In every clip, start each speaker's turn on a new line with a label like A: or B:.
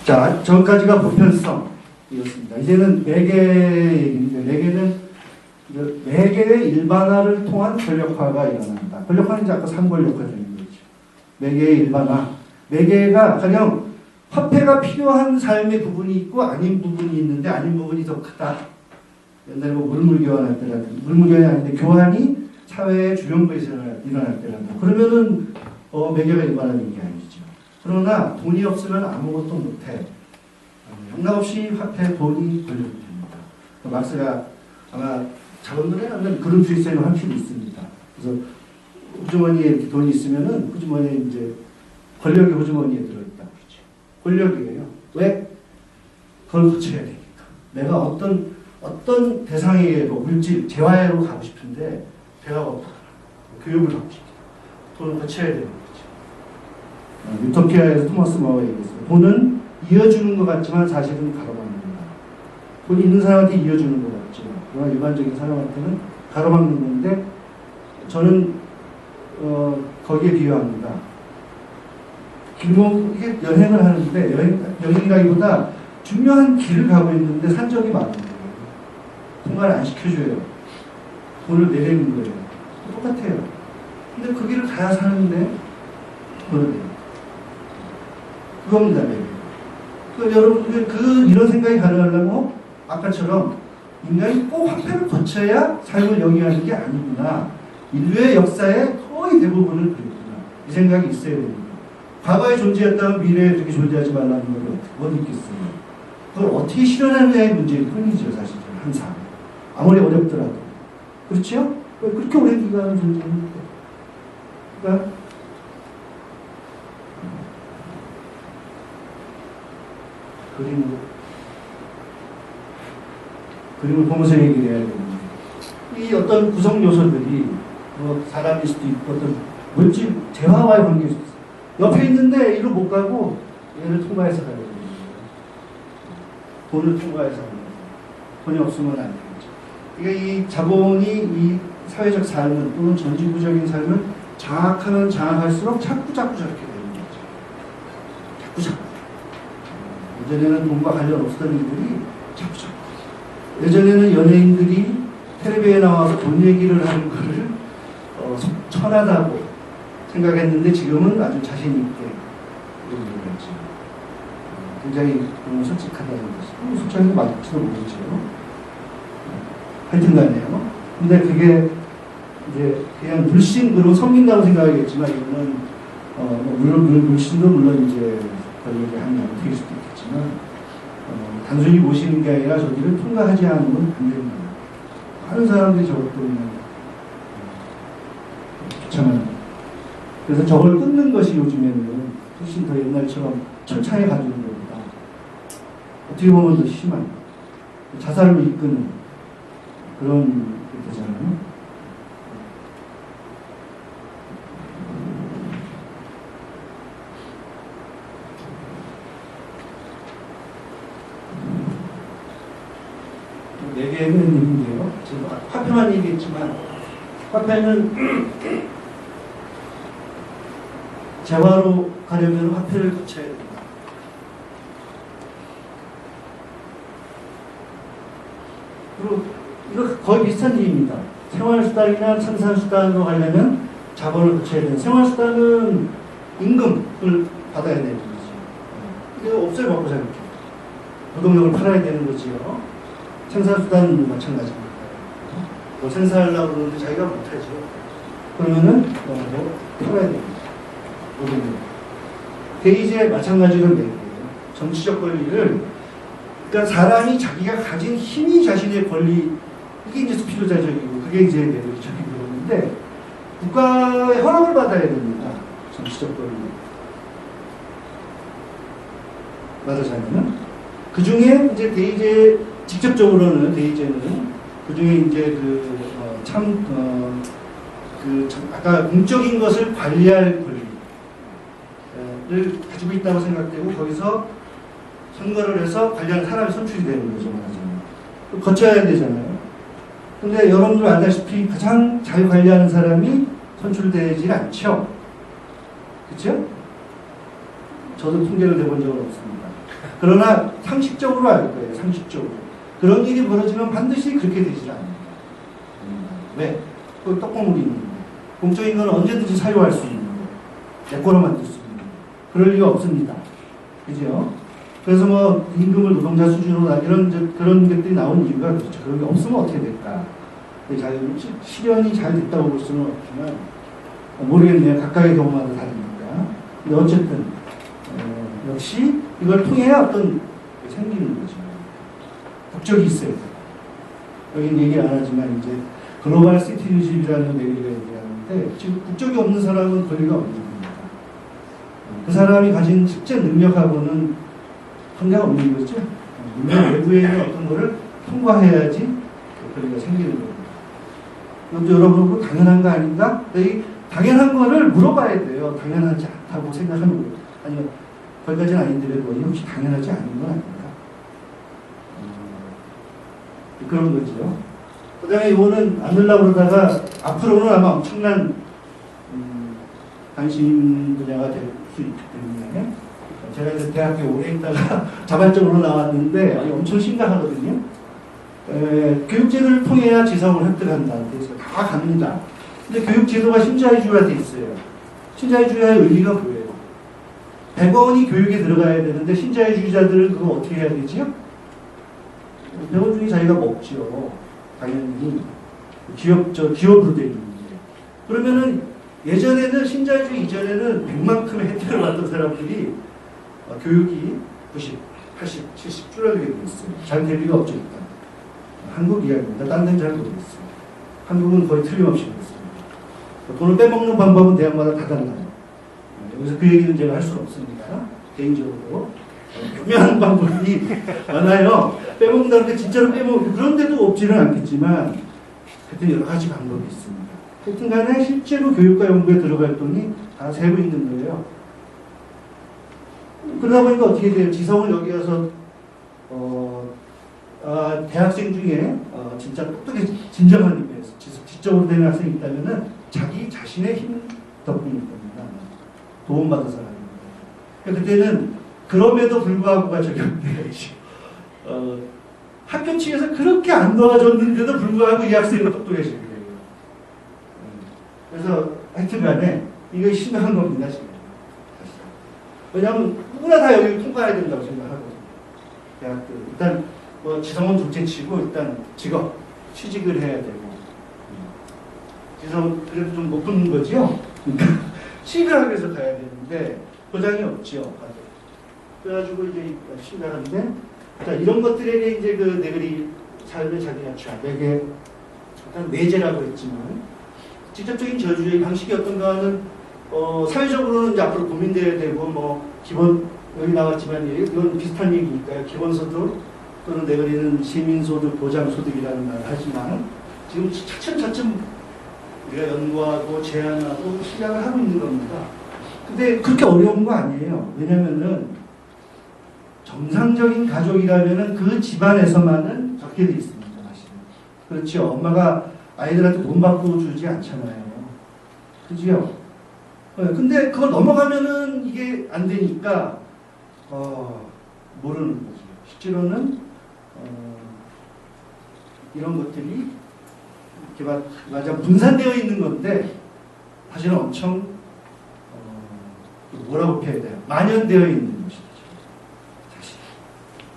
A: 자, 전까지가 보편성이었습니다. 이제는 매개인데, 매개의 일반화를 통한 권력화가 일어난다. 권력화는 이제 아까 삼권력화 되는 거죠. 매개의 일반화. 매개가 가령 화폐가 필요한 삶의 부분이 있고 아닌 부분이 있는데 아닌 부분이 더 크다. 옛날에 뭐 물물교환할 때라든지, 물물교환이 아닌데 교환이 사회의 주변부에서 일어날 때란다. 그러면은 매개가 일반화되는 게 아니죠. 그러나 돈이 없으면 아무것도 못해. 영락없이 화폐, 돈이 권력이 됩니다. 막스가 아마 자본론에 하면 그런 주의성이 확실히 있습니다. 그래서 호주머니에 이렇게 돈이 있으면은 호주머니에 이제 권력이 호주머니에 들어있다. 그렇죠. 권력이에요. 왜? 그걸 고쳐야 되니까. 내가 어떤 대상에게로 물질, 재화에로 가고 싶은데 배가 고프다. 교육을 받고 싶다. 돈을 고쳐야 되는 거죠. 유토피아에서 토마스 모어가 얘기했어요. 돈은 이어주는 것 같지만 사실은 가로막는다. 돈이 있는 사람한테 이어주는 것 같죠. 그러나 일반적인 사람한테는 가로막는 건데 저는 거기에 비유합니다. 길목에 여행을 하는데 여행 가기보다 중요한 길을 가고 있는데 산적이 많은 거예요. 통과를 안 시켜줘요. 돈을 내리는 거예요. 똑같아요. 근데 그 길을 가야 사는데 돈을 내요. 그겁니다. 여러분 이런 생각이 가능하려면 아까처럼 인간이 꼭 화폐를 고쳐야 삶을 영위하는 게 아니구나. 인류의 역사의 거의 대부분을 그랬구나. 이 생각이 있어야 됩니다. 과거에 존재했다면 미래에 그렇게 존재하지 말라는 걸 어디 있겠어요. 그걸 어떻게 실현하느냐의 문제일 뿐이죠. 사실은 항상. 아무리 어렵더라도. 그렇죠? 그렇게 오랜 기간을 존재합니다. 그러니까 그림을 보면서 얘기를 해야 되는데 이 어떤 구성 요소들이 뭐 사람일 수도 있고 어떤 물질 재화와의 관계일 수도 있어요. 옆에 있는데 이리로 못 가고 얘를 통과해서 가야 됩니다. 돈을 통과해서 가야 됩니다. 돈이 없으면 안 되겠죠. 그러니까 이 자본이 이 사회적 삶은 또는 전지구적인 삶을 장악하면 장악할수록 자꾸 저렇게 되는 거죠. 자꾸. 예전에는 돈과 관련 없었던 일들이 자꾸. 예전에는 연예인들이 텔레비에 나와서 돈 얘기를 하는 것을 천하다고 생각했는데 지금은 아주 자신있게 얘기를 했죠. 굉장히 솔직하다는 것이. 솔직하게 맞을지도 모르죠. 하여튼 간에요. 근데 그게 이제 그냥 불신으로 섬긴다고 생각하겠지만 이거는 물론 불신도 물론 이제 권력의 한 양태일 수도 있겠지만 단순히 모시는 게 아니라 저기를 통과하지 않으면 안 된다. 많은 사람들이 저것 때문에 비참한. 그래서 저걸 끊는 것이 요즘에는 훨씬 더 옛날처럼 철창에 가지는 것보다 어떻게 보면 더 심한 자살로 이끄는 그런 게 되잖아요. 네 개의 의미인데요. 지금 화폐만 얘기했지만 화폐는 재화로 가려면 화폐를 고쳐야 됩니다. 그리고 이거 거의 비슷한 얘기입니다. 생활수단이나 생산수단으로 가려면 자본을 고쳐야 돼요. 생활수단은 임금을 받아야 되는 거죠. 이게 없어요, 생각해. 노동력을 팔아야 되는 거지요. 생산수단은 마찬가지입니다. 뭐 생산하려고 그러는데 자기가 못하죠. 그러면은 팔아야 됩니다. 노동력. 대의제 마찬가지로 내고요. 정치적 권리를, 그러니까 사람이 자기가 가진 힘이 자신의 권리, 이게 이제 스피노자적이고 그게 이제 내부적인 거였는데 국가의 허락을 받아야 됩니다. 정치적 권리. 맞아서는 그 중에 이제 대의제 직접적으로는 대의제는 그 중에 이제 아까 공적인 것을 관리할 권리를 가지고 있다고 생각되고 거기서 선거를 해서 관리하는 사람이 선출이 되는 거죠. 말하자면. 거쳐야 되잖아요. 근데 여러분들 알다시피 가장 잘 관리하는 사람이 선출되지 않죠. 그렇죠? 저도 통계를 내본 적은 없습니다. 그러나 상식적으로 알 거예요. 상식적으로. 그런 일이 벌어지면 반드시 그렇게 되질 않습니다. 왜? 그 떡고물이 있는데. 공적인 건 언제든지 사유할 수 있는데. 내 거로 만들 수 있는데. 그럴 리가 없습니다. 그죠? 그래서 뭐 임금을 노동자 수준으로 그런 것들이 나온 이유가 그렇죠. 그런 게 없으면 어떻게 될까? 실현이 잘 됐다고 볼 수는 없지만 모르겠네요. 각각의 경우마다 다르니까. 근데 어쨌든 역시 이걸 통해야 어떤 생기는 거죠. 국적이 있어야 돼요. 여기는 얘기 안 하지만 이제 글로벌 시티즌십이라는 얘기가 얘기하는데 지금 국적이 없는 사람은 권리가 없는 겁니다. 그 사람이 가진 실제 능력하고는 관계가 없는 거죠. 물론 외부에 있는 어떤 거를 통과해야지 권리가 생기는 겁니다. 이것도 여러분 당연한 거 아닌가? 이 당연한 거를 물어봐야 돼요. 당연하지 않다고 생각하는 거예요. 아니면 거기까지는 아닌데도 이게 혹시 당연하지 않은 건 아닌가? 그런 거죠. 그 다음에 이거는 안 넣으려고 그러다가 앞으로는 아마 엄청난 관심 분야가 될 수 있기 때문에 제가 이제 대학교에 오래 있다가 자발적으로 나왔는데 엄청 심각하거든요. 교육제도를 통해야 지성을 획득한다. 그래서 다 갑니다. 근데 교육제도가 신자유주의화 돼 있어요. 신자유주의화의 의미가 뭐예요? 100원이 교육에 들어가야 되는데 신자유주의자들은 그거 어떻게 해야 되지요? 100원 중에 자기가 먹지요. 당연히. 기업으로 되어 있는데. 그러면은 예전에는 신자유주의 이전에는 100만큼의 혜택을 받던 사람들이 교육이 90, 80, 70 줄어들게 돼 있어요. 잘 될 리가 없죠. 일단. 한국 이야기입니다. 딴 데는 잘 모르겠어요. 한국은 거의 틀림없이 그렇습니다. 돈을 빼먹는 방법은 대학마다 다 달라요. 여기서 그 얘기는 제가 할 수는 없으니까 개인적으로 분명한 방법이 많아요. 빼먹는다는 게 진짜로 빼먹고 그런 데도 없지는 않겠지만 하여튼 여러 가지 방법이 있습니다. 하여튼 간에 실제로 교육과 연구에 들어갔더니 다 세고 있는 거예요. 그러다 보니까 어떻게 돼요? 지성을 여기 와서 대학생 중에 진짜 똑똑해 진정한 의미에서 지적으로 되는 학생이 있다면은 자기 자신의 힘 덕분일 겁니다. 도움받은 사람입니다. 그러니까 그때는 그럼에도 불구하고가 적용돼야지. 학교 측에서 그렇게 안 도와줬는데도 불구하고 이 학생은 똑똑해지게 돼요. 그래서 하여튼 간에 이거 심각한 겁니다. 지금. 왜냐하면 누구나 다 여기를 통과해야 된다고 생각하거든요. 대학교 일단 뭐 지성은 둘째치고 일단 직업 취직을 해야 되고 지성은 그래도 좀 높은 거지요. 그러니까 취직을 하기 위해서 가야 되는데 보장이 없지요. 그래가지고 이제 심각한데 자 이런 것들에게 이제 그 네그리 삶의 자기 좌백의 약간 내재라고 했지만 직접적인 저주의 방식이 어떤가 하는 사회적으로는 이제 앞으로 고민돼야 되고 뭐 기본 여기 나왔지만 이건 비슷한 얘기니까요. 기본소득 또는 네그리는 시민소득 보장소득이라는 말을 하지만 지금 차츰차츰 우리가 연구하고 제안하고 시작을 하고 있는 겁니다. 근데 그렇게 어려운 거 아니에요. 왜냐면은 정상적인 가족이라면은 그 집안에서만은 적게 돼 있습니다. 사실은. 그렇죠. 엄마가 아이들한테 돈 받고 주지 않잖아요. 그죠? 근데 그걸 넘어가면은 이게 안 되니까 모르는 거죠. 실제로는 이런 것들이 이렇게 맞아 분산되어 있는 건데 사실은 엄청 뭐라고 표현해야 돼요? 만연되어 있는 것이죠. 사실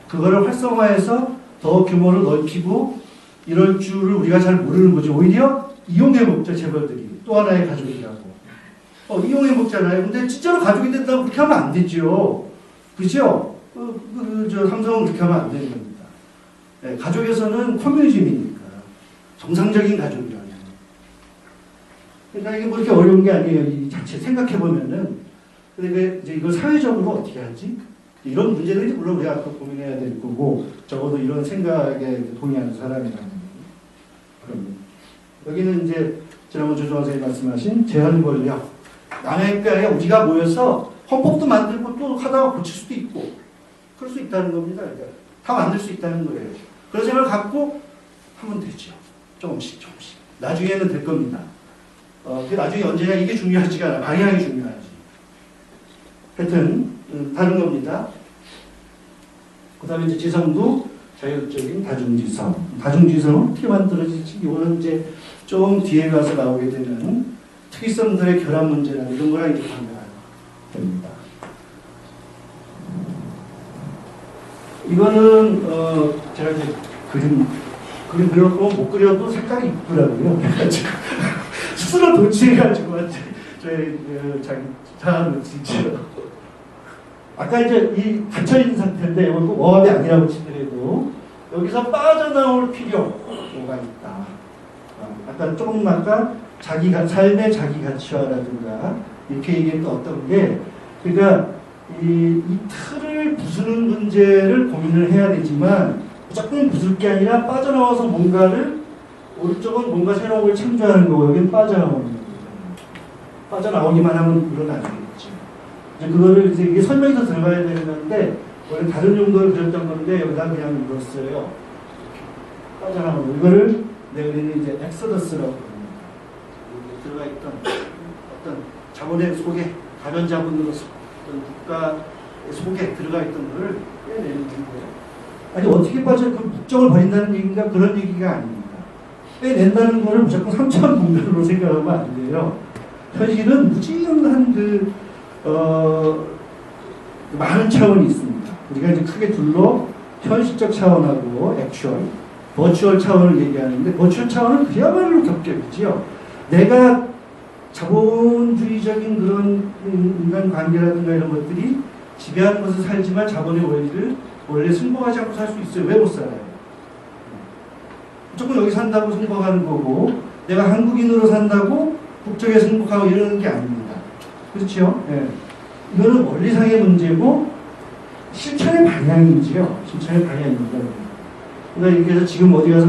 A: 그거를 활성화해서 더 규모를 넓히고 이럴 줄을 우리가 잘 모르는 거죠. 오히려 이용해 먹죠. 재벌들이 또 하나의 가족이라고. 이용해 먹잖아요. 근데 진짜로 가족이 된다고 그렇게 하면 안 되죠. 그죠? 저 삼성은 그렇게 하면 안 되는 겁니다. 네, 가족에서는 커뮤니즘이니까. 정상적인 가족이라면. 그러니까 이게 뭐 이렇게 어려운 게 아니에요. 이 자체 생각해보면은. 근데 이제 이걸 사회적으로 어떻게 하지? 이런 문제들이 물론 우리가 또 고민해야 될 거고, 적어도 이런 생각에 동의하는 사람이라는 거예요. 여기는 이제 지난번 조정원 선생님이 말씀하신 제한 권력. 남의 뼈에 우리가 모여서 헌법도 만들고 또 하다가 고칠 수도 있고 그럴 수 있다는 겁니다. 그러니까 다 만들 수 있다는 거예요. 그런 생각을 갖고 하면 되죠. 조금씩 조금씩. 나중에는 될 겁니다. 그 나중에 언제냐 이게 중요하지가 않아. 방향이 중요하지. 하여튼 다른 겁니다. 그 다음에 이제 지성도 자율적인 다중지성. 다중지성은 어떻게 만들어질지, 이거는 이제 좀 뒤에 가서 나오게 되는 특이성들의 결합 문제나 이런 거랑 이제 관계가 됩니다. 이거는, 제가 이제 그림 그려놓고 못 그려도 색깔이 이쁘더라고요. 그래가지고, 스스로 도취해가지고, 저희, 자기 자아를 지죠. 아까 이제 이 닫혀있는 상태인데, 이건 꼭 어업이 아니라고 치더라도, 여기서 빠져나올 필요가 있다. 아까 조금 아까 삶의 자기 가치화라든가, 이렇게 얘기했던 어떤 게, 그러니까 이 틀을 부수는 문제를 고민을 해야 되지만, 무조건 부술 게 아니라 빠져나와서 뭔가를, 오른쪽은 뭔가 새로운 걸 창조하는 거고, 여기는 빠져나오는 거예요. 빠져나오기만 하면 그건 안 되겠죠. 이제 그거를 이제 이게 설명해서 들어가야 되는 건데, 원래 다른 용도를 그렸던 건데, 여기다 그냥 넣었어요. 빠져나오는 거. 이거를 내가 이제 엑소더스라고 합니다. 여기 들어가 있던 어떤 자본의 속에, 가변 자본으로서 어떤 국가의 속에 들어가 있던 거를 빼내는 거예요. 아니, 어떻게 빠져, 그 목적을 버린다는 얘기인가? 그런 얘기가 아닙니다. 빼낸다는 거를 무조건 3차원 공간으로 생각하면 안 돼요. 현실은 무지한 많은 차원이 있습니다. 우리가 이제 크게 둘로 현실적 차원하고 액츄얼, 버추얼 차원을 얘기하는데, 버추얼 차원은 그야말로 겹겹이지요. 내가 자본주의적인 그런 인간 관계라든가 이런 것들이 지배하는 것을 살지만 자본의 원리를 원래 승복하지 않고 살 수 있어요. 왜 못 살아요? 무조건 여기 산다고 승복하는 거고, 내가 한국인으로 산다고 국적에 승복하고 이러는 게 아닙니다. 그렇죠? 예. 이거는 원리상의 문제고, 실천의 방향이지요. 실천의 방향입니다. 그러니까 그래서 지금 어디 가서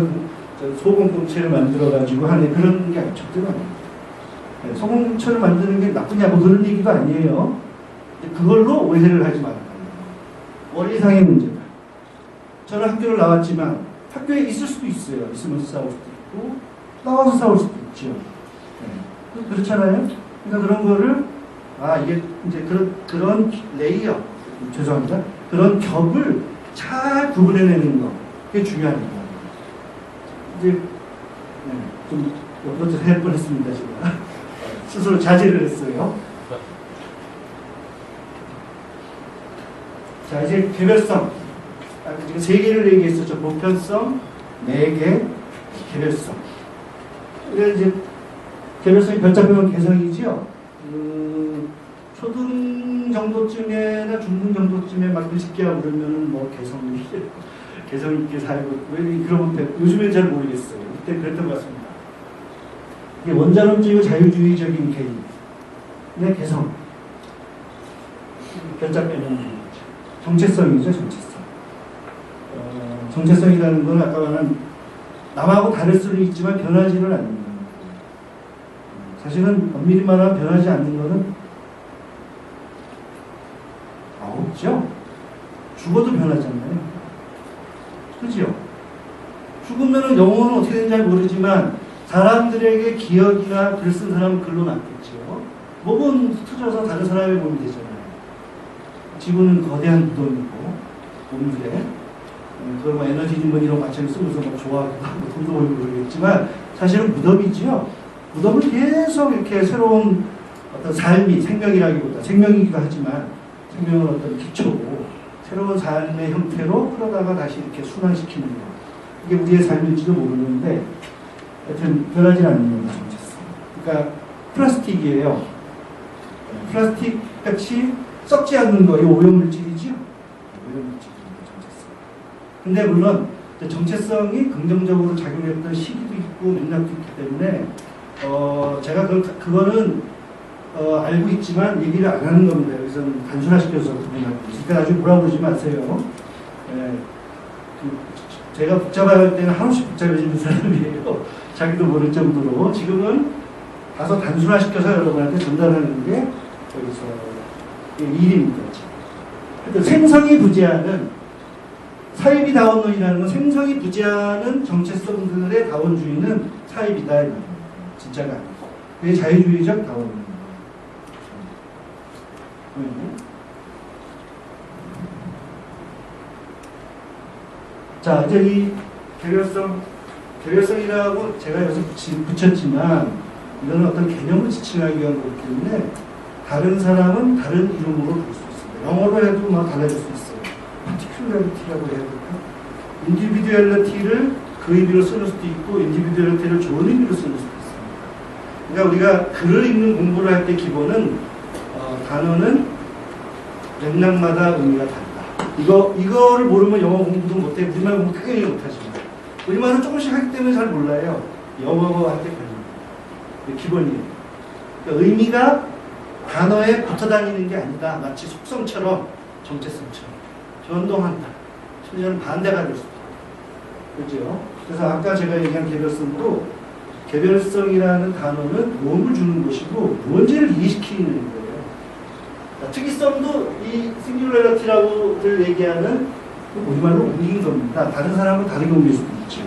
A: 소공동체를 만들어가지고 하는 그런 게 절대로 아닙니다. 예. 소공동체를 만드는 게 나쁘냐고 그런 얘기가 아니에요. 그걸로 오해를 하지 말아야 합니다. 원리상의 문제다. 저는 학교를 나왔지만 학교에 있을 수도 있어요. 있으면서 싸울 수도 있고 나와서 싸울 수도 있죠. 네. 그렇잖아요. 그러니까 그런 거를 이게 이제 그런 레이어, 죄송합니다. 그런 겹을 잘 구분해내는 거, 그게 중요합니다. 이제 좀 옆으로 할 뻔했습니다. 제가 스스로 자제를 했어요. 자, 이제 개별성. 지금 세 개를 얘기했었죠. 보편성, 매개, 개별성. 그래서 이제 개별성이 별자표면 개성이지요. 초등 정도쯤에나 중등 정도쯤에 막 글짓기하고 그러면은 뭐 개성 있게 살고 왜 그러면 요즘엔 잘 모르겠어요. 그때 그랬던 것 같습니다. 이게 원자론주의고 자유주의적인 개인의 개성. 별자표면 정체성이죠, 정체성. 정체성이라는 건 아까 말한 남하고 다를 수는 있지만 변하지는 않는다. 사실은 엄밀히 말하면 변하지 않는 것은 없죠. 죽어도 변하잖아요. 그죠? 죽으면 영혼은 어떻게 되는지 잘 모르지만 사람들에게 기억이나 글 쓴 사람은 글로 남겠죠. 몸은 흩어져서 다른 사람의 몸이 되잖아요. 지구는 거대한 무덤이고 몸들에 그걸 뭐 에너지 주머니로 마찬가지로 쓰면서 막 좋아하기도 하고 돈도 벌고 그러겠지만 사실은 무덤이지요. 무덤을 계속 이렇게 새로운 어떤 삶이 생명이라기보다 생명이기도 하지만 생명은 어떤 기초고 새로운 삶의 형태로 풀어다가 다시 이렇게 순환시키는 거. 이게 우리의 삶일지도 모르는데 하여튼 변하지 않는 겁니다. 정체성. 그러니까 플라스틱이에요. 플라스틱 같이 썩지 않는 거, 이 오염물질이죠? 오염물질입니다, 정체성. 근데 물론, 정체성이 긍정적으로 작용했던 시기도 있고, 맥락도 있기 때문에, 제가 그거는, 알고 있지만 얘기를 안 하는 겁니다. 여기서는 단순화시켜서 구분하고. 그러니까 나중에 뭐라 그러지 마세요. 제가 복잡할 때는 한없이 복잡해지는 사람이에요. 자기도 모를 정도로. 지금은 가서 단순화시켜서 여러분한테 전달하는 게, 여기서, 일입니다. 생성이 부재하는 사이비 다원론이라는 건 생성이 부재하는 정체성들의 다원주의는 사이비다. 진짜가 아니고. 그게 자유주의적 다원론입니다. 자, 이제 이 개별성이라고 제가 여기서 붙였지만 이거는 어떤 개념을 지칭하기 위한 거기 때문에 다른 사람은 다른 이름으로 볼 수 있습니다. 영어로 해도 막 달라질 수 있어요. particularity라고 해야 될까? individuality를 그 의미로 쓰는 수도 있고 individuality를 좋은 의미로 쓰는 수도 있습니다. 그러니까 우리가 글을 읽는 공부를 할 때 기본은 단어는 맥락마다 의미가 다르다. 이거를 모르면 영어 공부도 못해. 우리말 공부 당연히 못하지만 우리말은 조금씩 하기 때문에 잘 몰라요. 영어가 할 때 걸립니다. 기본이에요. 그러니까 의미가 단어에 붙어 다니는 게 아니다. 마치 속성처럼 정체성처럼 변동한다. 심지어는 반대가 될 수도 있다. 그렇죠? 그래서 아까 제가 얘기한 개별성도 개별성이라는 단어는 몸을 주는 것이고 뭔지를 이해시키는 거예요. 특이성도 이 싱귤러리티라고들 얘기하는 우리말로 옮긴 겁니다. 다른 사람은 다르게 옮길 수도 있죠.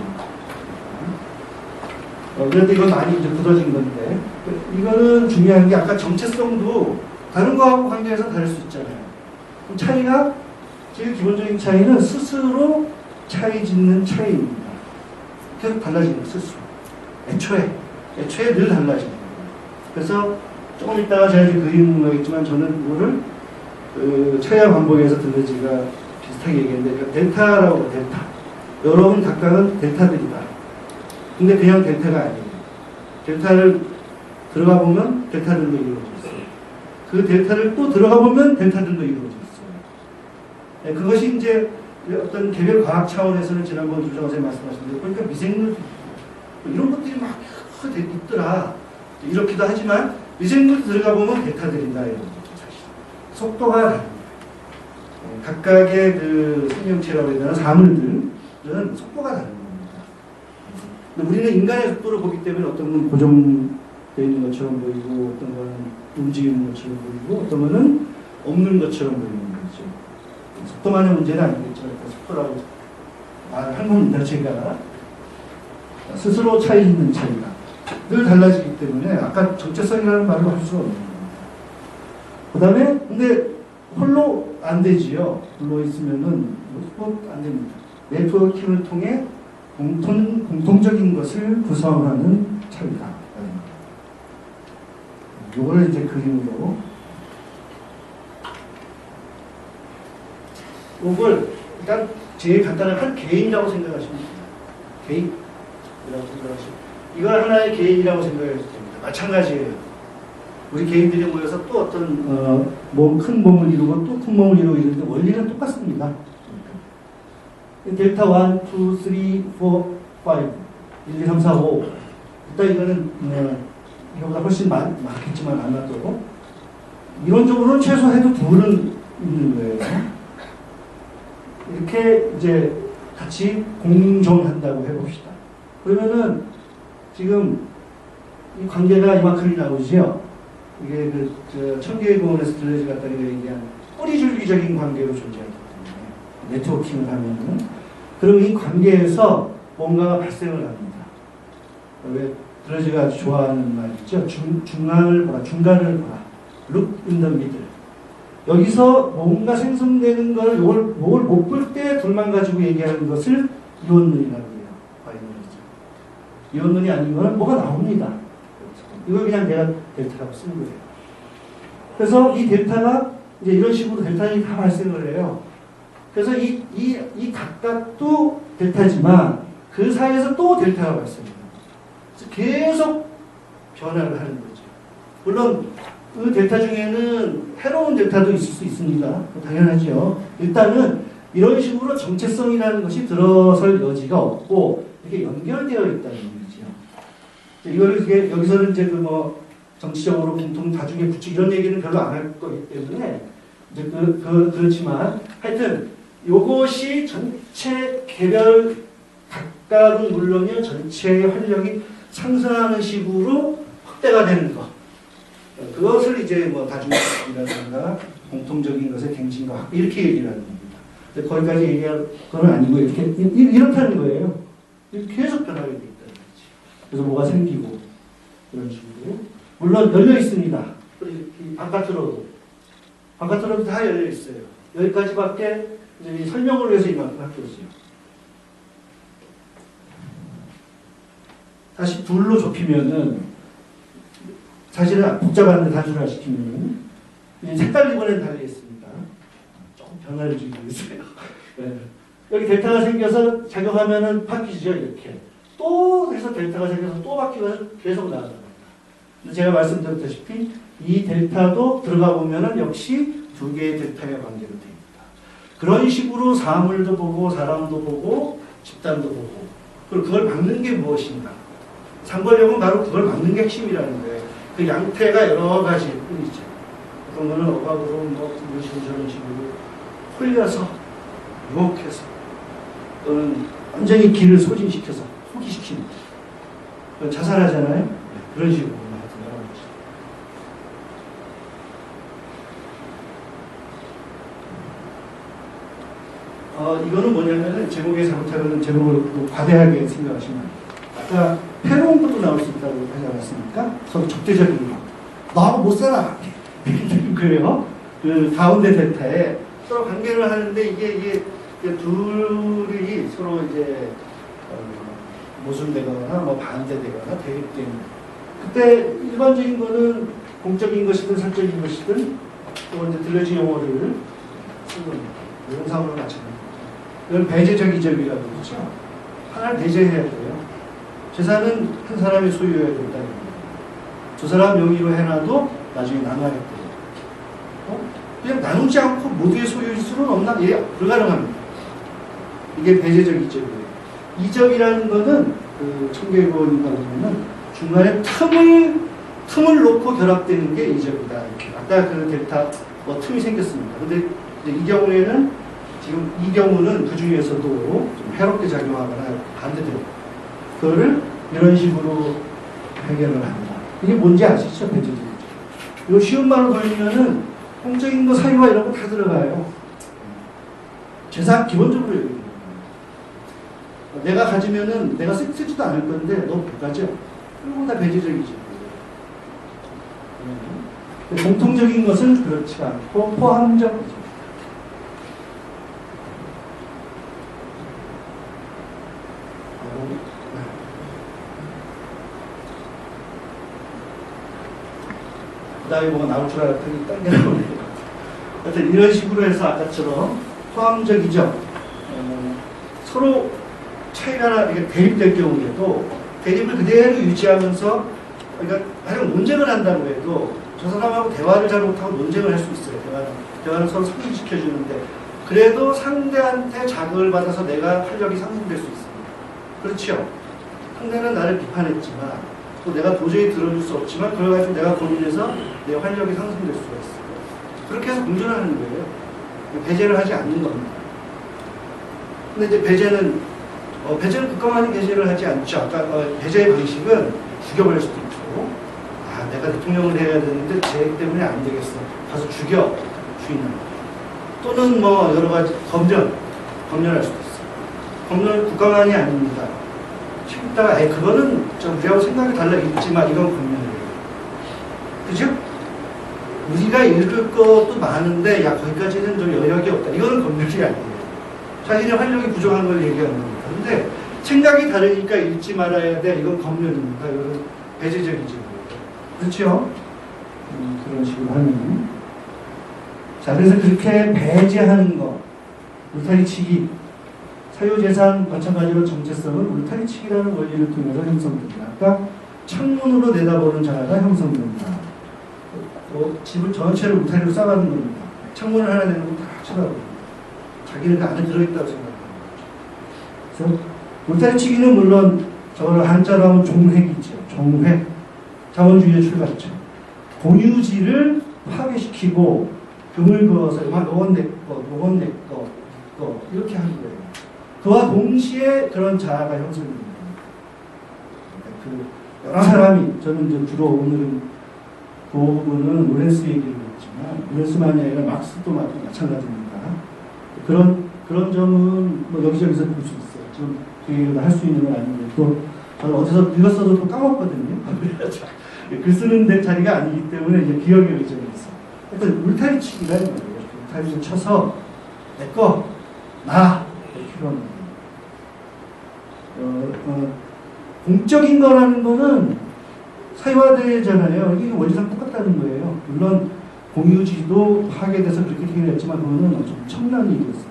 A: 그런데 이건 많이 이제 굳어진 건데 이거는 중요한 게 아까 정체성도 다른 거하고 관계해서 다를 수 있잖아요. 그럼 차이가 제일 기본적인 차이는 스스로 차이 짓는 차이입니다. 계속 달라지는 거예요. 스스로. 애초에 늘 달라지는 거예요. 그래서 조금 이따가 제가 이제 그림은 하겠지만 저는 이거를 차이와 반복에서 들러지가 비슷하게 얘기했는데 그러니까 델타라고 델타. 여러분 각각은 델타들이다. 근데 그냥 델타가 아니에요. 델타를 들어가 보면 델타들로 이루어져 있어요. 그 델타를 또 들어가 보면 델타들로 이루어져 있어요. 네, 그것이 이제 어떤 개별 과학 차원에서는 지난번 조정 선생님 말씀하신 대로 그러니까 미생물 이런 것들이 막 있더라. 이렇기도 하지만 미생물 들어가 보면 델타들이다 이런 거죠. 사실 속도가 다릅니다. 각각의 그 생명체라고 해야 되나 사물들은 속도가 다릅니다. 근데 우리는 인간의 속도를 보기 때문에 어떤 건 고정되어 있는 것처럼 보이고 어떤 건 움직이는 것처럼 보이고 어떤 거는 없는 것처럼 보이는 거죠. 속도만의 문제는 아니겠죠. 그러니까 속도라고 말한 겁니다. 제가 스스로 차이 있는 차이가 늘 달라지기 때문에 아까 정체성이라는 말을 할 수가 없는 겁니다. 그 다음에 근데 홀로 안 되지요. 홀로 있으면은 안 됩니다. 네트워킹을 통해 공통적인 것을 구성하는 차이다. 이걸 이제 그림으로 이걸 일단 제일 간단한 한 개인이라고 생각하시면 됩니다. 개인이라고 생각하시면 이걸 하나의 개인이라고 생각해도 됩니다. 마찬가지예요. 우리 개인들이 모여서 또 어떤 큰 몸을 이루고 또 큰 몸을 이루고 이러는데 원리는 똑같습니다. 델타 1, 2, 3, 4, 5 1, 2, 3, 4, 5 일단 이거는 이거보다 훨씬 많겠지만 아마도 이론적으로는 최소해도 둘은 있는 거예요. 이렇게 이제 같이 공존한다고 해봅시다. 그러면은 지금 이 관계가 이만큼이 나오지요. 이게 청계의 공원에서 들려지 갔다가 얘기한 뿌리줄기적인 관계로 존재하기 때문에 네트워킹을 하면은 그럼 이 관계에서 뭔가가 발생을 합니다. 왜 들려지가 아주 좋아하는 말 있죠. 중간을 보라. Look in the middle. 여기서 뭔가 생성되는 걸 요걸 못 볼 때 둘만 가지고 얘기하는 것을 이원론이라고 해요. 바이너리죠. 이원론이 아닌 거는 뭐가 나옵니다. 이걸 그냥 내가 델타라고 쓰는 거예요. 그래서 이 델타가 이제 이런 식으로 델타들이 다 발생을 해요. 그래서 이 각각도 델타지만 그 사이에서 또 델타가 발생해요. 그래서 계속 변화를 하는 거죠. 물론 그 델타 중에는 해로운 델타도 있을 수 있습니다. 당연하죠. 일단은 이런 식으로 정체성이라는 것이 들어설 여지가 없고 이렇게 연결되어 있다는 얘기죠. 이거를 여기서는 이제 정치적으로 공통 다중에 붙이고 이런 얘기는 별로 안 할 거기 때문에 이제 그렇지만 하여튼 요것이 전체 개별 각각은 물론이요 전체의 활력이 상승하는 식으로 확대가 되는 것. 그것을 이제 다중성이라든가 공통적인 것의 갱신과 이렇게 얘기를 하는 겁니다. 거기까지 얘기할 건 아니고 이렇다는 거예요. 계속 변하게 돼 있다는 거지. 그래서 뭐가 생기고 이런 식으로 물론 열려 있습니다. 바깥으로도 다 열려 있어요. 여기까지밖에 이제 설명을 위해서 이만큼 할 거죠. 다시 둘로 좁히면은 사실은 복잡한데 단순화시키면은 색깔 이번엔 달리겠습니다. 조금 변화를 주기 위해서요. 네. 여기 델타가 생겨서 작용하면은 바뀌죠 이렇게. 또 해서 델타가 생겨서 또 바뀌어서 계속 나아갑니다. 제가 말씀드렸다시피 이 델타도 들어가 보면은 역시 두 개의 델타의 관계로 됩니다. 그런 식으로 사물도 보고 사람도 보고 집단도 보고 그리고 그걸 막는 게 무엇인가? 상벌력은 바로 그걸 막는 게 핵심이라는 거예요. 그 양태가 여러 가지일 뿐이죠. 어떤 거는 억압으로 뭐 이런 식으로 저런 식으로 홀려서 유혹해서 또는 완전히 길을 소진시켜서 포기시키는 거죠. 자살하잖아요. 네, 그런 식으로 나타나는 거죠. 이거는 뭐냐면은 제목에 잘못하면 제목을 과대하게 생각하시면 안 돼요. 아까 패러온 것도 나올 수 있다고 하지 않았습니까? 서로 적대적인 거. 나하고 못 살아. 그래요. 그 가운데 델타에 서로 관계를 하는데 이게 둘이 서로 이제 모순되거나 뭐 반대되거나 대립되는. 그때 일반적인 거는 공적인 것이든 사적인 것이든 또 이제 들려진 용어를 쓰는 겁니다. 용상으로 마찬가지입니다. 이건 배제적 이적이라고 그러죠. 하나를 배제해야 돼요. 재산은 한 사람이 소유해야 된다는 겁니다. 두 사람 명의로 해놔도 나중에 나눠야 돼요. 그냥 나누지 않고 모두의 소유일 수는 없나? 예, 불가능합니다. 이게 배제적 이적이에요. 이적이라는 거는 그 청계구원인가 보면은 중간에 틈을 놓고 결합되는 게 이적이다. 이렇게. 아까 그 델타 뭐 틈이 생겼습니다. 근데 이제 이 경우에는 지금 이 경우는 그 중에서도 좀 해롭게 작용하거나 반대되고 그거를 이런 식으로 해결을 한다. 이게 뭔지 아시죠? 배제적 이적. 이거 쉬운 말로 돌리면은 공적인 거 사유와 이런 거 다 들어가요. 재산 기본적으로 얘기해요. 내가 가지면은 내가 쓰지도 않을 건데 너 못 가져. 그리고 다 배제적이지. 공통적인 것은 그렇지 않고 포함적. 그 다음에 뭐가 나올 줄 알았더니 딴 게 나오네요. 하여튼 이런 식으로 해서 아까처럼 포함적이죠. 서로 차이가 이게 대립될 경우에도 대립을 그대로 유지하면서 그러니까 만약 논쟁을 한다고 해도 저 사람하고 대화를 잘 못하고 논쟁을 할 수 있어요. 대화를 서로 상승시켜주는데 그래도 상대한테 자극을 받아서 내가 활력이 상승될 수 있습니다. 그렇죠? 상대는 나를 비판했지만 또 내가 도저히 들어줄 수 없지만 그걸 가지고 내가 고민해서 내 활력이 상승될 수가 있어요. 그렇게 해서 공존하는 거예요. 배제를 하지 않는 겁니다. 근데 이제 배제는 국가만이 배제를 하지 않죠. 아까 배제의 방식은 죽여버릴 수도 있고, 내가 대통령을 해야 되는데 쟤 때문에 안 되겠어. 가서 죽여 주인을. 또는 뭐 여러 가지 검열할 수도 있어요. 검열 국가만이 아닙니다. 책임다가 그거는 우리하고 생각이 달라 있지만 이건 검열이에요. 그죠? 우리가 읽을 것도 많은데 거기까지는 좀 여력이 없다. 이거는 검열이 아니에요. 자신의 활력이 부족한 걸 얘기하는 겁니다. 근데 생각이 다르니까 읽지 말아야 돼. 이건 검열입니다. 이건 배제적이죠. 그렇죠? 그런 식으로 하면. 자, 그래서 그렇게 배제하는 거, 울타리치기, 사유재산 마찬가지로 정체성은 울타리치기라는 원리를 통해서 형성됩니다. 아까 창문으로 내다보는 자가 형성된다. 집을 전체를 울타리로 쌓아가는 겁니다. 창문을 하나 내놓고 다 쳐다봅니다. 자기는 그 안에 들어있다고 생각합니다. 그래서 울타리치기는 물론 저걸 한자로 하면 종획이죠. 종획. 자본주의의 출발점. 공유지를 파괴시키고 금을 그어서 요건 내 거, 요건 내 거, 이렇게 하는 거예요. 그와 동시에 그런 자아가 형성됩니다. 그 여러 사람이 저는 이제 주로 오늘은 그 부분은 로렌스 얘기를 했지만 로렌스만이 아니라 막스도 마찬가지입니다. 그런 점은 뭐 여기저기서 볼 수 있어요. 지금 그 얘기를 할 수 있는 건 아닌데 또 저는 어디서 읽었어도 또 까먹거든요. 글 쓰는 데 자리가 아니기 때문에 이제 기억에 의존이 있어요. 하여튼 울타리치기가 있는 거예요. 울타리를 쳐서 내 거, 나 이렇게 하는 거예요. 공적인 거라는 거는 사유화되잖아요. 이게 원리상 똑같다는 거예요. 물론 공유지도 하게 돼서 그렇게 되긴 했지만 그거는 좀 첨단 일이었습니다.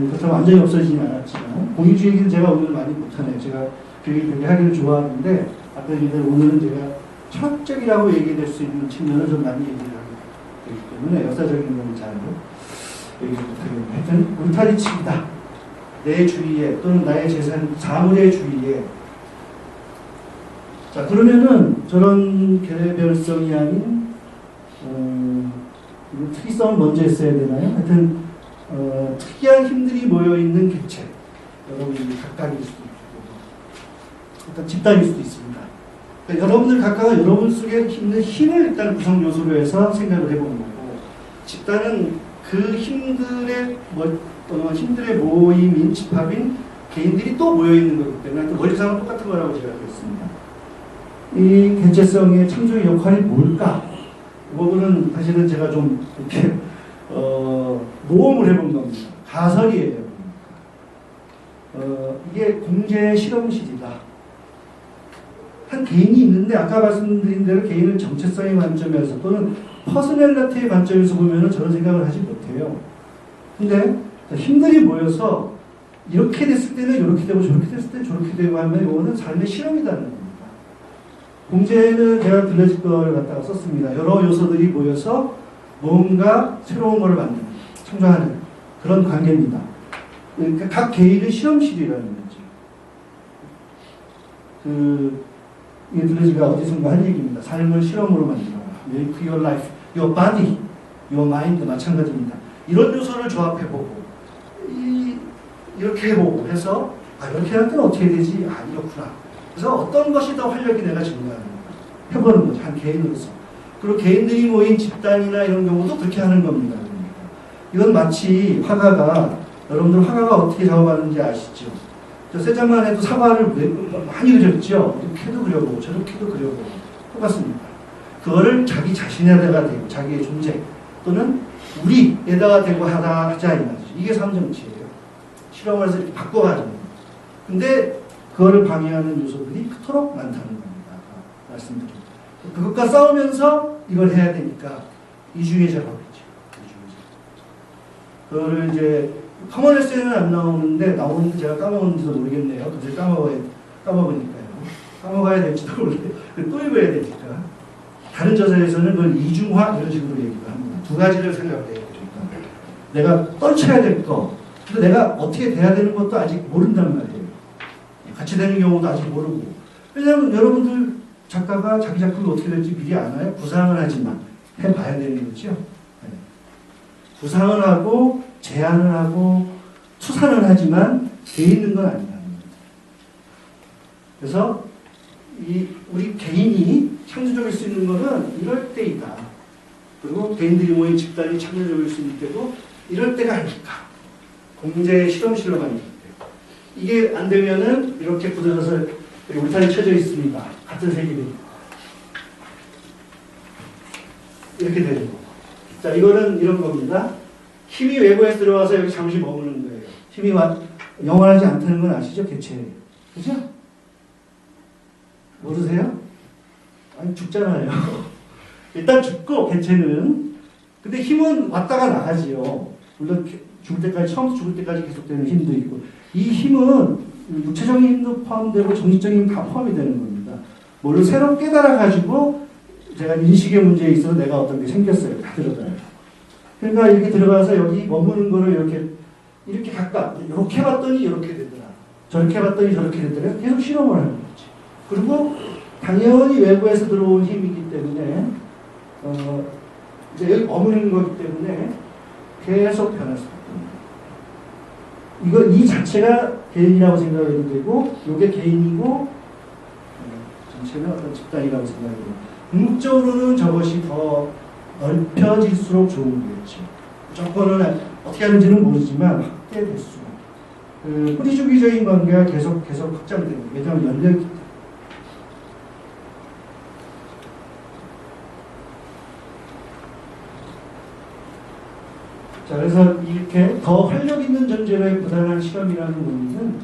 A: 그렇다고 완전히 없어지진 않았지만 공유지 얘기는 제가 오늘 많이 못하네요. 제가 그 얘기 되게 하기를 좋아하는데 아까 얘기한 오늘은 제가 철학적이라고 얘기될 수 있는 측면을 좀 많이 얘기를 하게 되기 때문에 역사적인 건 잘 얘기를 못하겠네요. 하여튼 울타리칩니다. 내 주위에 또는 나의 재산, 사물의 주위에. 자, 그러면은 저런 개별성이 아닌 특이성을 먼저 했어야 되나요? 하여튼 특이한 힘들이 모여있는 객체. 여러분들이 각각일 수도 있고 일단 집단일 수도 있습니다. 그러니까 여러분들 각각은 여러분 속에 있는 힘을 일단 구성 요소로 해서 생각을 해보는 거고, 집단은 그 힘들의 힘들의 모임인 집합인 개인들이 또 모여있는 거기 때문에 원리상은 똑같은 거라고 제가 그랬습니다. 이 객체성의 창조의 역할이 뭘까? 이 부분은 사실은 제가 좀 이렇게 모험을 해본 겁니다. 가설이에요. 이게 공제의 실험실이다. 한 개인이 있는데 아까 말씀드린 대로 개인을 정체성의 관점에서 또는 퍼스널리티의 관점에서 보면 저런 생각을 하지 못해요. 근데 힘들이 모여서 이렇게 됐을 때는 이렇게 되고 저렇게 됐을 때 저렇게 되고 하면 이거는 삶의 실험이라는 겁니다. 공제는 제가 들려질 걸 갖다가 썼습니다. 여러 요소들이 모여서 뭔가 새로운 걸 만드는, 창조하는 그런 관계입니다. 그러니까 각 개인의 실험실이라는 거죠. 이게 들려지가 어디선가 한 얘기입니다. 삶을 실험으로 만들어라. Make your life, your body, your mind 마찬가지입니다. 이런 요소를 조합해보고 이렇게 해보고 해서 이렇게 할 때는 어떻게 되지? 이렇구나. 그래서 어떤 것이 더 활력이 내가 증가하는 거야. 해보는 거죠. 한 개인으로서. 그리고 개인들이 모인 집단이나 이런 경우도 그렇게 하는 겁니다. 이건 마치 화가가, 여러분들 화가가 어떻게 작업하는지 아시죠? 저 세자만 해도 사과를 많이 그렸죠. 이렇게도 그려보고 저렇게도 그려보고 똑같습니다. 그거를 자기 자신에다가 대고 자기의 존재 또는 우리에다가 대고 하자 이 말이죠. 이게 삼정치예요. 실험을 해서 이렇게 바꿔가지고. 근데 그거를 방해하는 요소들이 그토록 많다는 겁니다. 말씀드립니다. 그것과 싸우면서 이걸 해야 되니까 이중의 작업이죠. 그거를 이제 커먼 에세이는 안 나오는데 나오는데 제가 까먹었는지도 모르겠네요. 그래서 까먹으니까요. 까먹어야 될지도 모르겠어요. 또 읽어야 되니까. 다른 저자에서는 그걸 이중화 이런 식으로 얘기를 합니다. 두 가지를 생각해야 되니까. 내가 떨쳐야 될 거, 근데 내가 어떻게 돼야 되는 것도 아직 모른단 말이에요. 같이 되는 경우도 아직 모르고. 왜냐하면 여러분들 작가가 자기 작품이 어떻게 될지 미리 아나요? 구상을 하지만 해봐야 되는 거죠. 네. 구상을 하고 제안을 하고 추산을 하지만 돼 있는 건 아니라는 겁니다. 그래서 우리 개인이 창조적일 수 있는 것은 이럴 때이다. 그리고 개인들이 모인 집단이 창조적일 수 있는 때도 이럴 때가 아닐까. 공제의 실험실로 가는 때. 이게 안 되면은 이렇게 굳어져서 울타리 쳐져 있습니다. 같은 색이 이렇게 되는 거. 자, 이거는 이런 겁니다. 힘이 외부에서 들어와서 여기 잠시 머무는 거예요. 힘이 영원하지 않다는 건 아시죠? 개체. 그죠? 모르세요? 아니, 죽잖아요. 일단 죽고, 개체는. 근데 힘은 왔다가 나가지요. 물론 죽을 때까지, 처음부터 죽을 때까지 계속되는 힘도 있고. 이 힘은 육체적인 힘도 포함되고 정신적인 힘 다 포함이 되는 겁니다. 뭐를 새로 깨달아가지고 제가 인식의 문제에 있어서 내가 어떤 게 생겼어요. 다 들어가요. 그러니까 이렇게 들어가서 여기 머무는 거를 이렇게 각각 이렇게 봤더니 이렇게 되더라. 저렇게 봤더니 저렇게 되더라. 계속 실험을 하는 거지. 그리고 당연히 외부에서 들어온 힘이기 때문에 이제 여기 머무는 거기 때문에 계속 변할 수 있습니다. 이 자체가 개인이라고 생각해도 되고 이게 개인이고 전체는 어떤 집단이라고 생각해도 되고 궁극적으로는 저것이 더 넓혀질수록 좋은 거겠죠. 조건은 어떻게 하는지는 모르지만 확대 대수. 뿌리주기적인 관계가 계속 확장되는 거예요. 왜냐하면 열려있기 때문에. 자, 그래서 이렇게 더 활력 있는 존재로의 부단한 실험이라는 의미는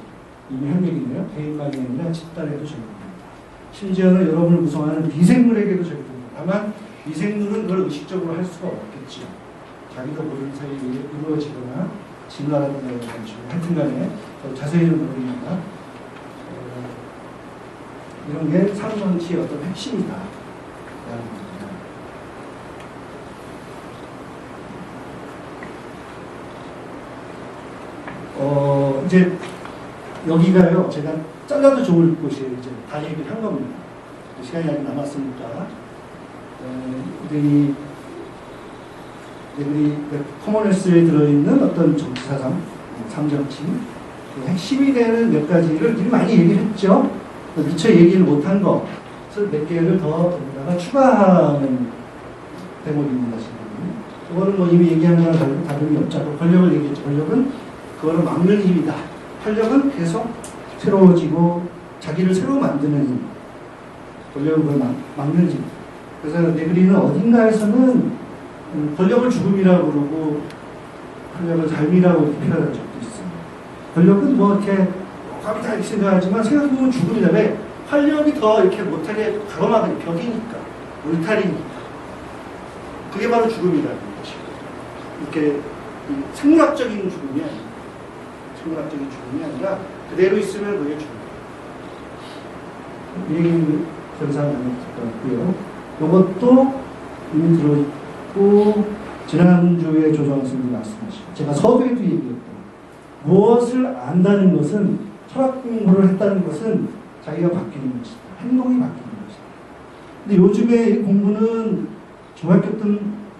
A: 이미 한 얘기네요. 개인만이 아니라 집단에도 적용됩니다. 심지어는 여러분을 구성하는 미생물에게도 적용됩니다. 다만 미생물은 그걸 의식적으로 할 수가 없겠죠. 자기도 모르는 사이에 이루어지거나 진화라든가 이런 식으로 하여튼간에 더 자세히는 모릅니다. 이런 게 상정치의 어떤 핵심이다. 이제 여기가요, 제가 잘라도 좋을 곳이에요. 이제 다 얘기를 한 겁니다. 시간이 아직 남았으니까. 우리 커먼웰스에 들어있는 어떤 정치사상, 상정치, 그 핵심이 되는 몇 가지를 미리 많이 얘기를 했죠. 미처 얘기를 못한 거, 그래서 몇 개를 더 여기다가 추가하는 대목입니다. 지금. 그거는 뭐 이미 얘기한 거랑 다름이 없죠. 권력을 얘기했죠. 권력은 그거를 막는 힘이다. 권력은 계속 새로워지고 자기를 새로 만드는 힘. 권력은 그걸 막는 힘. 그래서 네그리는 어딘가에서는 권력을 죽음이라고 그러고 권력을 삶이라고 이렇게 표현한 적도 있어요. 권력은 뭐 이렇게 감히 다 이렇게 생각하지만 생각해보면 죽음이다. 왜? 활력이 더 이렇게 못하게 가로막은 벽이니까. 울타리니까. 그게 바로 죽음이라는 것이고. 이렇게 생물학적인 죽음이 아니에요. 생물학적인 죽음이 아니라 그대로 있으면 그게 죽음. 이 얘기는 더 이상 안 했을 것 같고요. 이것도 이미 들어있고 지난주에 조정원 선생님이 말씀하시고 제가 서두에도 얘기했고 무엇을 안다는 것은 철학 공부를 했다는 것은 자기가 바뀌는 것이다. 행동이 바뀌는 것이다. 근데 요즘에 이 공부는 중학교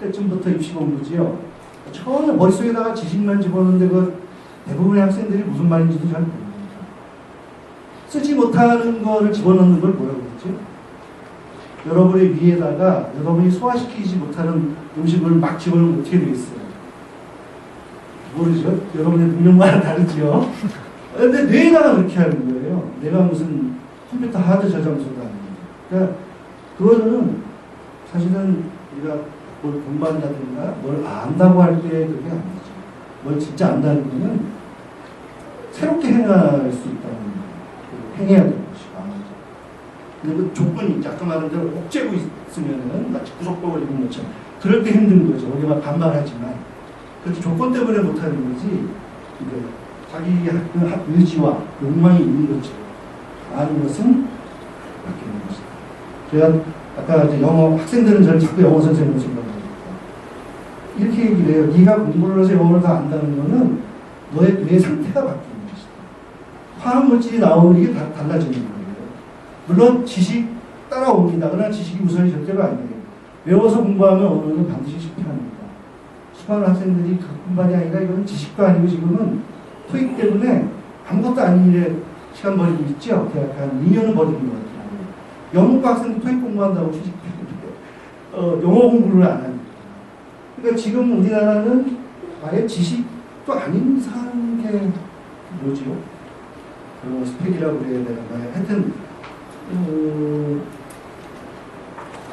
A: 때쯤부터 입시 공부지요. 처음에 머릿속에다가 지식만 집어넣는데 그 대부분의 학생들이 무슨 말인지도 잘 모릅니다. 쓰지 못하는 거를 집어넣는 걸 뭐라고 그러지? 여러분의 위에다가 여러분이 소화시키지 못하는 음식을 막 집어넣으면 어떻게 되겠어요? 모르죠? 여러분의 능력마다 다르죠? 근데 뇌에다가 그렇게 하는 거예요. 내가 무슨 컴퓨터 하드 저장소가 아닙니다. 그러니까 그거는 사실은 우리가 뭘 공부한다든가 뭘 안다고 할 때 그게 아니죠. 뭘 진짜 안다는 거는 새롭게 행할 수 있다는 거예요. 행해야 되는 것이고. 근데 그 조건이 있죠. 아까 말한 대로 옥죄고 있으면은 마치 구속법을 입은 것처럼 그럴 때 힘든 거죠. 우리가 반발하지만 그렇게 조건 때문에 못하는 거지. 이게 자기 의지와 욕망이 있는 거죠. 아는 것은 바뀌는 것이다. 제가 아까 이제 영어 학생들은 저를 자꾸 영어 선생님으로 생각합니다. 이렇게 얘기를 해요. 네가 공부를 해서 영어를 다 안다는 거는 뇌의 상태가 바뀌는 것이다. 화학 물질이 나오면 이게 다 달라지는 거예요. 물론 지식 따라옵니다. 그러나 지식이 우선이 절대로 아니에요. 외워서 공부하면 언어는 반드시 실패합니다. 수많은 학생들이 그뿐만이 아니라 이건 지식도 아니고 지금은 토익 때문에 아무것도 아닌 일에 시간 버리고 있죠. 대학 한 2년은 버리는 것 같아요. 영문과 학생도 토익 공부한다고 영어 공부를 안 합니다. 그러니까 지금 우리나라는 아예 지식도 아닌 이상한 게 뭐지요? 스펙이라고 그래야 되나요? 하여튼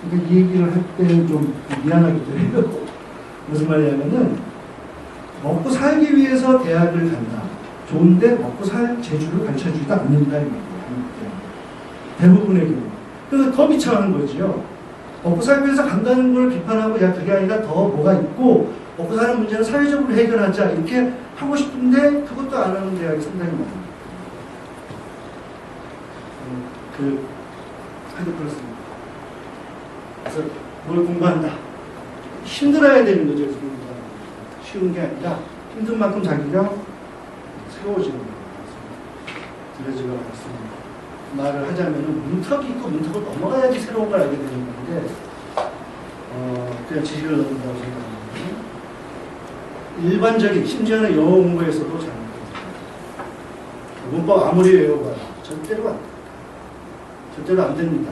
A: 그러니까 이 얘기를 할 때는 좀 미안하게 들려요. 무슨 말이냐면은 먹고 살기 위해서 대학을 간다. 좋은데 먹고 살 재주를 가르쳐주지도 않는다. 대부분의 경우. 그래서 더 비참한 거지요. 먹고 살기 위해서 간다는 걸 비판하고 야 그게 아니라 더 뭐가 있고 먹고 사는 문제는 사회적으로 해결하자 이렇게 하고 싶은데 그것도 안 하는 대학이 상당히 많아요. 하여튼 그렇습니다. 그래서 뭘 공부한다. 힘들어야 되는 거죠. 쉬운 게 아니라 힘든 만큼 자기가 세워지는 거예요. 들여지가 않습니다. 말을 하자면 문턱이 있고 문턱을 넘어가야지 새로운 걸 알게 되는 건데 그냥 지식을 얻는다고 생각합니다. 일반적인 심지어는 영어 공부에서도 잘못됩니다. 문법 아무리 외워봐야 절대로 안 됩니다. 절대로 안 됩니다.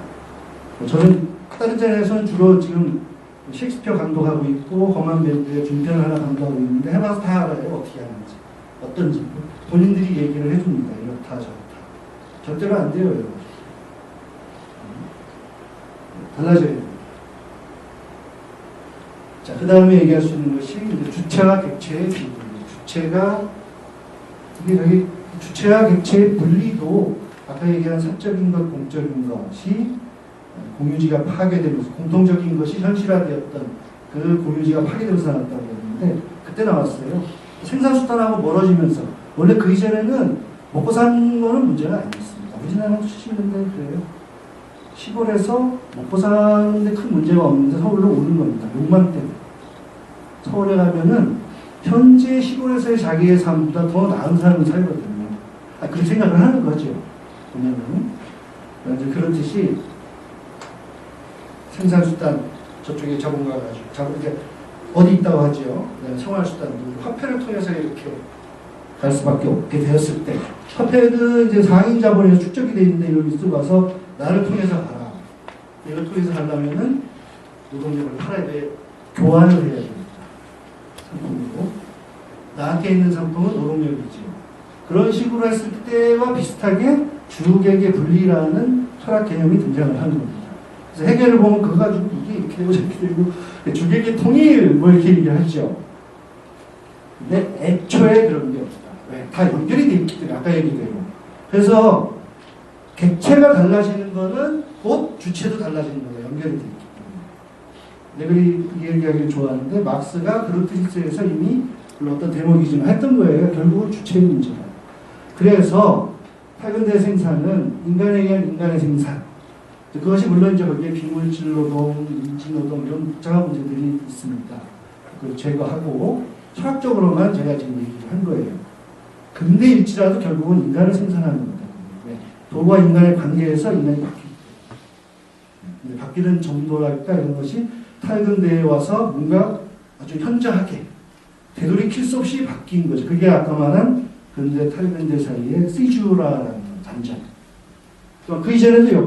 A: 저는 다른 짤에서는 주로 지금 셰익스피어 감독하고 있고 험한 밴드의 중편을 하나 감독하고 있는데 해봐서 다 알아요. 어떻게 하는지 어떤지 본인들이 얘기를 해줍니다. 이렇다 저렇다. 절대로 안 돼요. 여러분. 달라져야 됩니다. 자, 그 다음에 얘기할 수 있는 것이 이제 주체와 객체의 비교입니다. 주체가 이게 여기 주체와 객체의 분리도 아까 얘기한 사적인 것, 공적인 것이 공유지가 파괴되면서 공통적인 것이 현실화되었던 그 공유지가 파괴되면서 나왔다고 했는데 그때 나왔어요. 생산수단하고 멀어지면서 원래 그 이전에는 먹고 사는 거는 문제가 아니었습니다. 우리나라는 70년대 그래요. 시골에서 먹고 사는데 큰 문제가 없는데 서울로 오는 겁니다. 욕망 때문에. 서울에 가면은 현재 시골에서의 자기의 삶보다 더 나은 삶을 살거든요. 그렇게 생각을 하는 거죠. 왜냐면 이제 그렇듯이 생산수단 저쪽에 자본가 가지고 이제 어디 있다고 하죠. 생활수단 화폐를 통해서 이렇게 갈 수밖에 없게 되었을 때 화폐는 이제 상인 자본에서 축적이 되어 있는데 이걸 쓰고 와서 나를 통해서 가라. 이걸 통해서 가려면은 노동력을 팔아야 돼. 교환을 해야 됩니다. 상품으로. 나한테 있는 상품은 노동력이죠. 그런 식으로 했을 때와 비슷하게 주객의 분리라는 철학 개념이 등장을 하는 겁니다. 그래서 해결을 보면 그거 가지고 이게 이렇게 되고 저렇게 되고 주객의 통일 뭐 이렇게 얘기하죠. 근데 애초에 그런 게 없다. 왜? 다 연결이 돼 있기 때문에 아까 얘기대로. 그래서 객체가 달라지는 거는 곧 주체도 달라지는 거예요. 연결이 돼 있기 때문에. 내가 이 얘기하기를 좋아하는데 막스가 그루트리스에서 이미 어떤 대목이지만 했던 거예요. 결국은 주체의 문제다. 그래서 탈근대 생산은 인간에 의한 인간의 생산. 그것이 물론 이제 거기에 비물질 노동, 인지 노동 이런 복잡한 문제들이 있습니다. 그걸 제거하고 철학적으로만 제가 지금 얘기를 한 거예요. 근데 일지라도 결국은 인간을 생산하는 겁니다. 네. 도와 인간의 관계에서 인간이 바뀌는 정도랄까 이런 것이 탈근대에 와서 뭔가 아주 현저하게 되돌이킬 수 없이 바뀐 거죠. 그게 아까 말한 근대 탈근대 사이의 시주라라는 단전. 그 이전에도